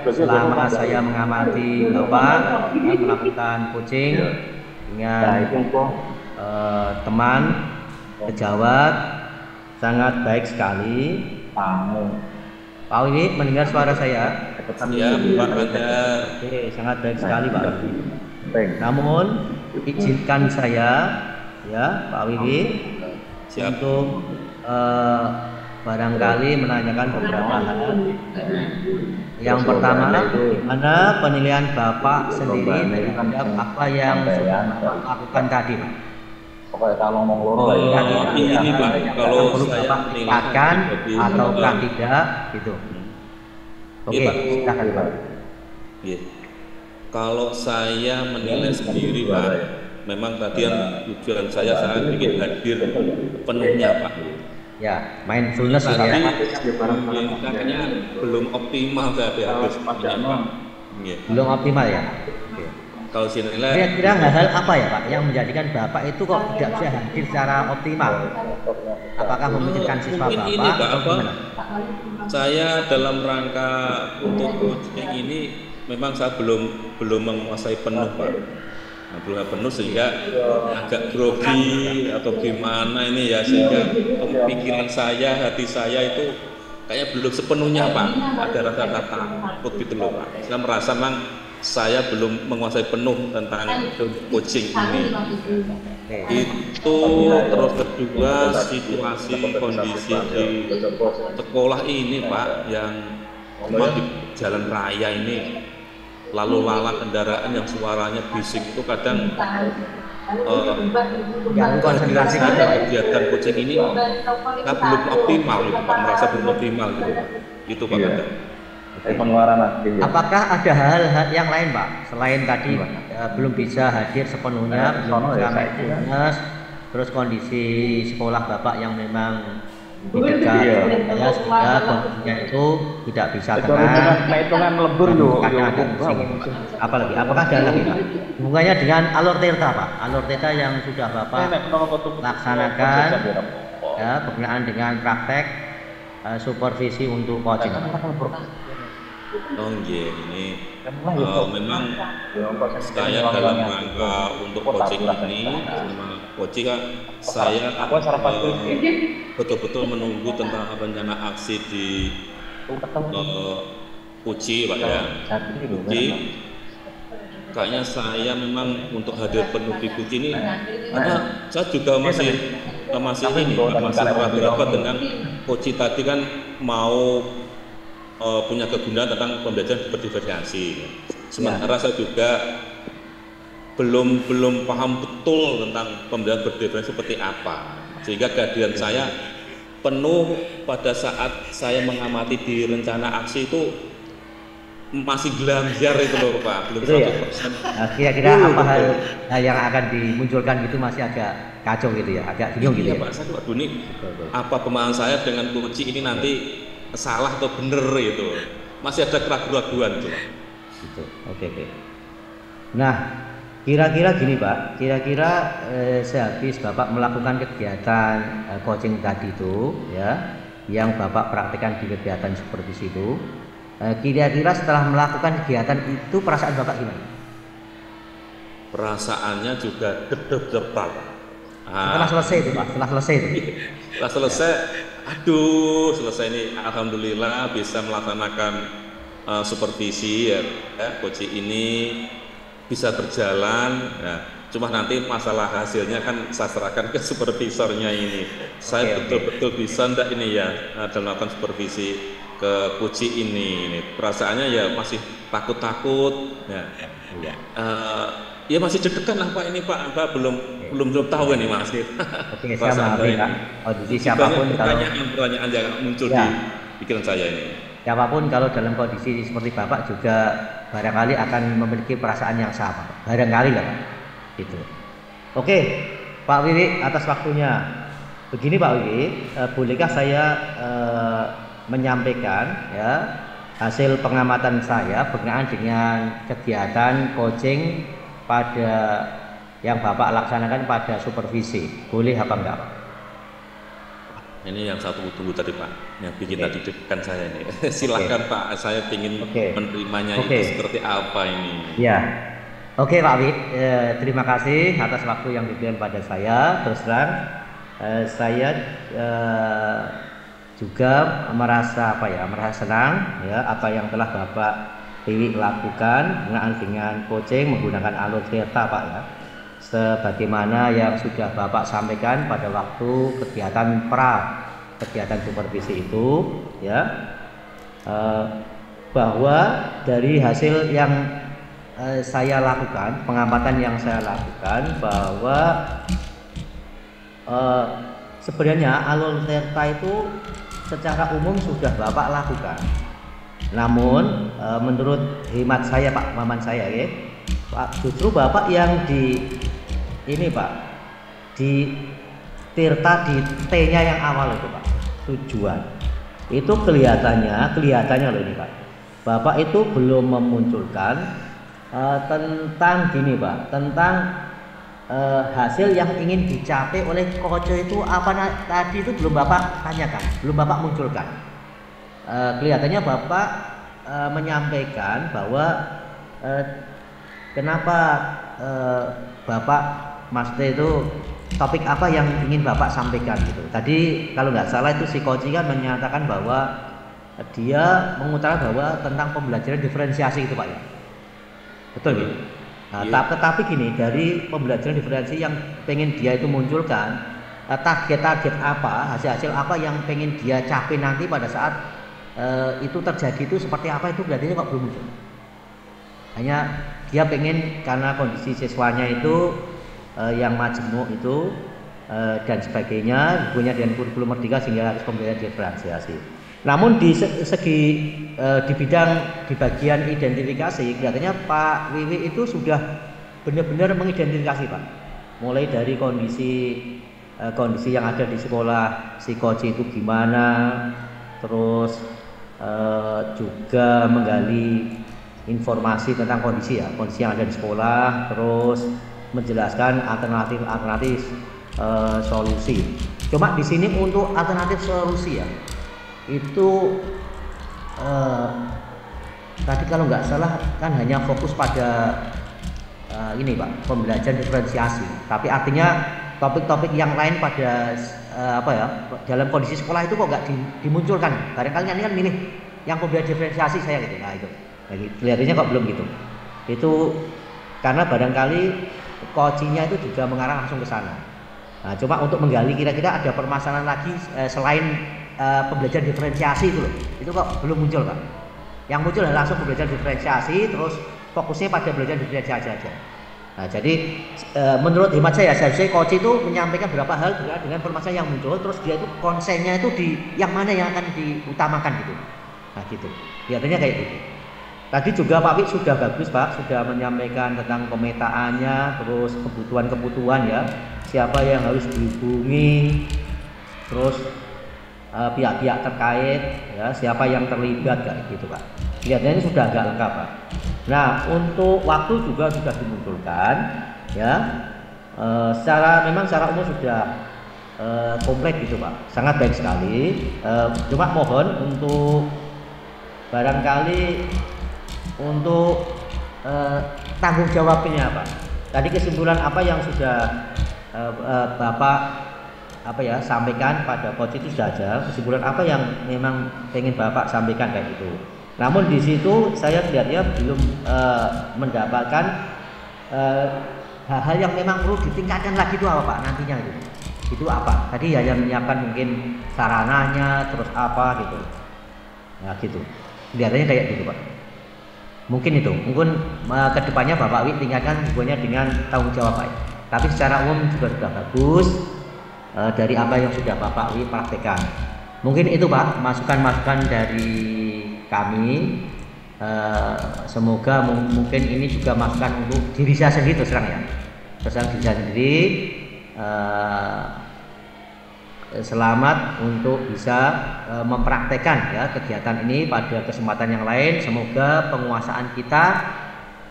selama saya mengamati Bapak melakukan coaching dengan teman sejawat sangat baik sekali. Pak Wiwi mendengar suara saya? Ya, Pak Bandar. Oke, sangat baik sekali Pak Wiwi. Namun izinkan saya ya Pak Wiwi untuk barangkali menanyakan beberapa hal. Yang pertama, gimana penilaian Bapak sendiri terhadap apa yang sudah Bapak lakukan tadi, Pak? Ini Pak, kalau saya menilai ataukah tidak, gitu. Oke, silakan Pak. Kalau saya menilai sendiri Pak, memang tadi yang tujuan saya ingin hadir penuhnya Pak. Ya, mindfulness gitu ya. Kayaknya belum optimal saya hadir sepenuhnya Pak. Belum optimal ya. Kalau saya nilai, kira-kira hal-hal apa ya Pak yang menjadikan Bapak itu kok tidak bisa hadir secara optimal? Apakah memikirkan siswa Bapak? Ini Pak, saya dalam rangka untuk coaching ini memang saya belum menguasai penuh Pak. Belum penuh sehingga agak grogi atau gimana ini ya, sehingga pikiran saya, hati saya itu kayaknya belum sepenuhnya Pak, ada rasa takut gitu loh Pak. Saya merasa memang saya belum menguasai penuh tentang coaching ini. Itu terus kedua, situasi kondisi di sekolah ini Pak, yang memang di jalan raya ini lalu lalang kendaraan yang suaranya bising itu kadang konsentrasi kegiatan coaching ini kita belum optimal gitu Pak, merasa belum optimal gitu Pak. Itu Pak Ganda. Apakah ada hal-hal yang lain Pak selain tadi belum bisa hadir sepenuhnya, belum bisa mindfulness, terus kondisi sekolah Bapak yang memang di dekat saya sehingga kondisinya itu tidak bisa tenang, kadang ada pusing. Apalagi, apakah ada lagi Pak hubungannya dengan alur theta Pak, alur theta yang sudah Bapak laksanakan ya berkenaan dengan praktek supervisi untuk coaching? Oh iya, ini memang saya dalam rangka untuk coaching ini sama coaching kan saya betul-betul menunggu tentang rencana aksi di Uci Pak ya. Uci kayaknya saya memang untuk hadir penuh di Uci ini karena saya juga masih ragu-ragu dengan Uci tadi kan mau punya kegunaan tentang pembelajaran berdiferensiasi. Sementara saya juga belum paham betul tentang pembelajaran berdiferensiasi seperti apa. Sehingga kehadiran saya penuh pada saat saya mengamati di rencana aksi itu masih gelamjar itu loh Pak, belum 100%. Ya? Kira-kira apa hal yang akan dimunculkan gitu masih agak kacau gitu ya, agak bingung gitu ya Pak. Saya Pak Duni, apa pemahaman saya dengan kunci ini nanti salah atau bener itu, masih ada keraguan-keraguan itu. Gitu. Oke. Nah, kira-kira gini Pak, kira-kira sehabis Bapak melakukan kegiatan coaching tadi itu, ya, yang Bapak praktekkan di kegiatan supervisi itu, kira-kira setelah melakukan kegiatan itu perasaan Bapak gimana? Perasaannya juga gedeg-gedeg Pak. Setelah selesai itu Pak, setelah selesai. Aduh, selesai ini alhamdulillah bisa melaksanakan supervisi ya, coaching ini bisa berjalan. Nah, cuma nanti masalah hasilnya kan saya serahkan ke supervisornya ini. Saya betul-betul bisa enggak ini ya dalam melakukan supervisi ke coaching ini. Perasaannya ya masih takut-takut. Ya masih deg-degan lah Pak ini Pak, belum tahu ini Mas. Oke, saya maafin Pak. Kondisi siapapun pertanyaan yang muncul di pikiran saya ini. Siapapun kalau dalam kondisi seperti Bapak juga barangkali akan memiliki perasaan yang sama. Barangkali lah Pak. Gitu. Oke, Pak Wiwi atas waktunya. Begini Pak Wiwi, bolehkah saya menyampaikan ya hasil pengamatan saya berkenaan dengan kegiatan coaching pada yang Bapak laksanakan pada supervisi, boleh apa enggak Pak? Ini yang satu tunggu tadi Pak, yang bikin tadi deg-degan saya ini. Silakan Pak, saya ingin menerimanya itu seperti apa ini. Ya, oke Pak Wid, terima kasih atas waktu yang diberikan pada saya. Terus terang, saya juga merasa senang ya apa yang telah Bapak Wiwi lakukan dengan coaching menggunakan alur Tirta Pak ya. Sebagaimana yang sudah Bapak sampaikan pada waktu kegiatan supervisi itu ya, bahwa dari hasil yang saya lakukan, pengamatan yang saya lakukan, bahwa sebenarnya alur Tirta itu secara umum sudah Bapak lakukan. Namun menurut hemat saya Pak, pemahaman saya ya, Pak, justru Bapak yang di Tirta di T-nya yang awal itu Pak, tujuan. Itu kelihatannya loh ini Pak. Bapak itu belum memunculkan tentang gini Pak, tentang hasil yang ingin dicapai oleh coach itu apa tadi itu belum Bapak tanyakan, belum Bapak munculkan. Kelihatannya Bapak menyampaikan bahwa kenapa Bapak maksudnya itu topik apa yang ingin Bapak sampaikan gitu. Tadi kalau nggak salah itu si coach kan menyatakan bahwa dia mengutarakan bahwa tentang pembelajaran diferensiasi itu Pak ya. Betul gitu. Nah, tetapi gini, dari pembelajaran diferensiasi yang pengen dia itu munculkan, target-target apa, hasil-hasil apa yang pengen dia capai nanti pada saat itu terjadi itu seperti apa, itu kelihatannya kok belum muncul. Hanya dia pengen karena kondisi siswanya itu yang majemuk itu dan sebagainya, hubungannya dengan kurikulum merdeka sehingga harus pembelajaran diferensiasi. Namun di bagian identifikasi kelihatannya Pak Wiwi itu sudah benar-benar mengidentifikasi Pak. Mulai dari kondisi yang ada di sekolah si coach itu gimana, terus juga menggali informasi tentang kondisi yang ada di sekolah, terus menjelaskan alternatif solusi. Cuma di sini untuk alternatif solusi ya, itu tadi kalau nggak salah kan hanya fokus pada ini Pak, pembelajaran diferensiasi. Tapi artinya topik-topik yang lain pada dalam kondisi sekolah itu kok nggak dimunculkan. Barangkali ini kan milih yang pembelajaran diferensiasi saya gitu. Nah itu, jadi kelihatannya kok belum gitu. Itu karena barangkali coachingnya itu juga mengarah langsung ke sana. Nah, cuma untuk menggali kira-kira ada permasalahan lagi selain pembelajaran diferensiasi itu loh. Itu kok belum muncul Pak. Yang muncul adalah langsung pembelajaran diferensiasi, terus fokusnya pada belajar diferensiasi aja. Nah, jadi menurut hemat saya seharusnya coach itu menyampaikan beberapa hal dengan permasalahan yang muncul, terus dia itu konsennya itu di yang mana yang akan diutamakan gitu. Nah gitu, kelihatannya kayak gitu. Tadi juga Pak Wik sudah bagus Pak, sudah menyampaikan tentang pemetaannya, terus kebutuhan ya, siapa yang harus dihubungi, terus pihak-pihak terkait ya, siapa yang terlibat kayak gitu Pak. Kelihatannya sudah agak lengkap Pak. Nah, untuk waktu juga sudah dimunculkan ya, secara umum sudah komplek gitu Pak, sangat baik sekali. Cuma mohon untuk barangkali untuk tanggung jawabnya Pak. Tadi kesimpulan apa yang sudah Bapak sampaikan pada coach itu sudah ada. Kesimpulan apa yang memang pengen Bapak sampaikan kayak gitu. Namun di situ saya lihatnya belum mendapatkan hal-hal yang memang perlu ditingkatkan lagi itu apa Pak nantinya itu. Itu apa? Tadi ya yang menyiapkan mungkin sarananya, terus apa gitu. Nah gitu. Kelihatannya kayak gitu Pak. Mungkin itu, kedepannya Bapak Wik tingkatkan hubungannya dengan tanggung jawab Pak. Tapi secara umum juga sudah bagus dari apa yang sudah Bapak Wik praktekkan. Mungkin itu Pak, masukan-masukan dari kami. Semoga mungkin ini juga masukan untuk diri saya sendiri terus terang ya. Terus terang diri saya sendiri. Selamat untuk bisa mempraktekkan ya kegiatan ini pada kesempatan yang lain. Semoga penguasaan kita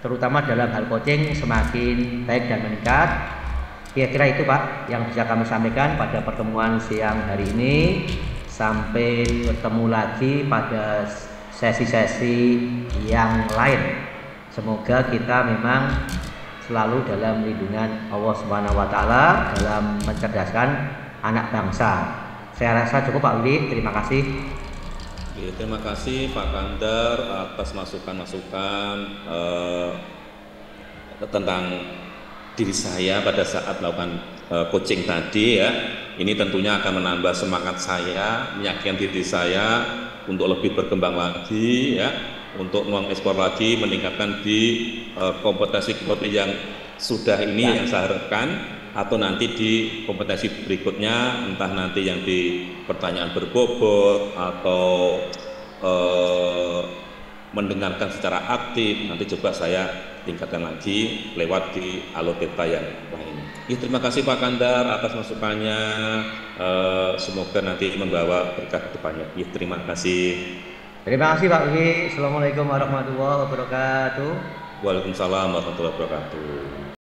terutama dalam hal coaching semakin baik dan meningkat. Kira-kira itu Pak yang bisa kami sampaikan pada pertemuan siang hari ini. Sampai bertemu lagi pada sesi-sesi yang lain. Semoga kita memang selalu dalam lindungan Allah Subhanahu wa taala dalam mencerdaskan anak bangsa. Saya rasa cukup Pak Willy, terima kasih. Terima kasih Pak Kandar atas masukan-masukan tentang diri saya pada saat melakukan coaching tadi ya. Ini tentunya akan menambah semangat saya, meyakinkan diri saya untuk lebih berkembang lagi ya, untuk mengekspor lagi, meningkatkan di kompetensi-kompetensi yang sudah ini yang saya harapkan, atau nanti di kompetensi berikutnya, entah nanti yang di pertanyaan berbobot atau mendengarkan secara aktif, nanti coba saya tingkatkan lagi lewat di alur kita yang lain. Ya, terima kasih Pak Kandar atas masukannya, semoga nanti membawa berkah ke depannya. Ya, terima kasih. Terima kasih Pak Willy. Assalamualaikum warahmatullahi wabarakatuh. Waalaikumsalam warahmatullahi wabarakatuh.